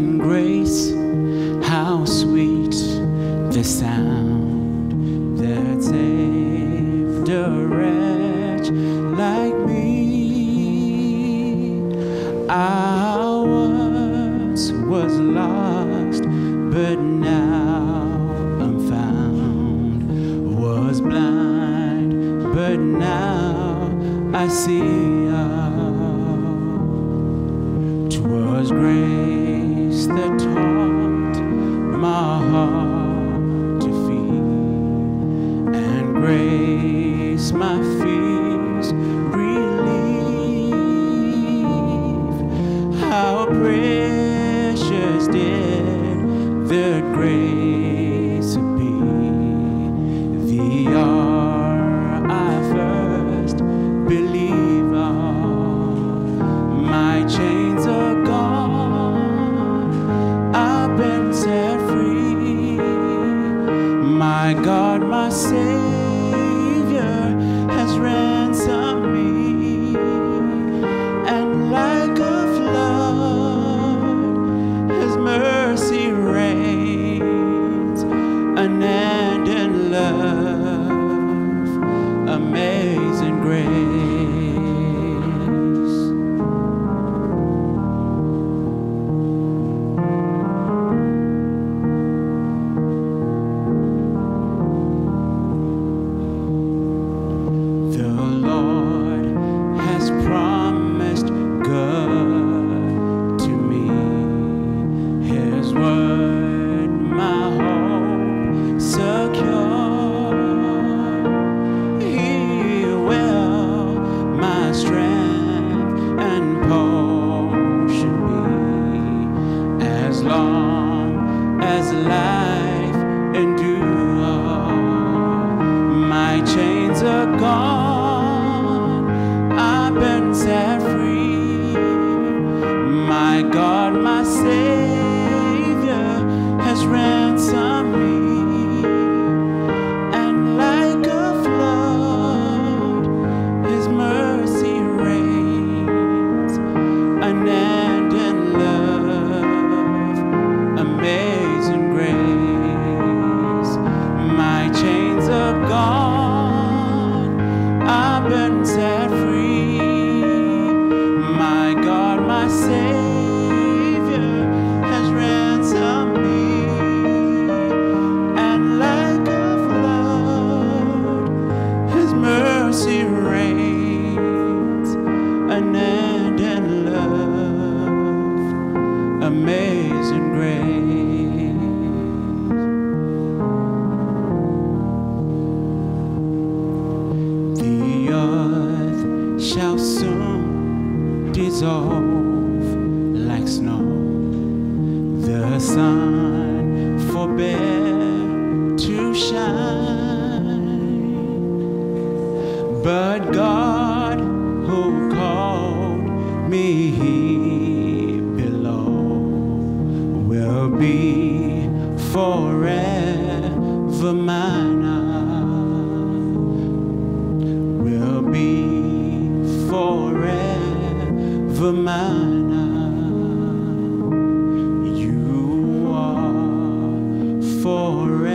Amazing grace, how sweet the sound that saved a wretch like me. I once was lost, but now I'm found. Was blind, but now I see. 'Twas grace that taught my heart to feed, and grace my fears relieve. How precious did that grace appear the hour I first believed on. My chains are gone, I've been set free. My God, my Savior has ransomed me, and like a flood, His mercy reigns, unending love, amazing grace. Life endure. My chains are gone, I've been set free. My God, my Savior has ransomed me, and like a flood, His mercy reigns, unending love, amazing grace. My chains are gone, I've been set free. My God, my Savior has ransomed me, and like a flood, His mercy reigns, unending love, amazing grace. Shall soon dissolve like snow. The sun forbear to shine, but God who called me below will be forever mine. Will be forever mine. You are forever.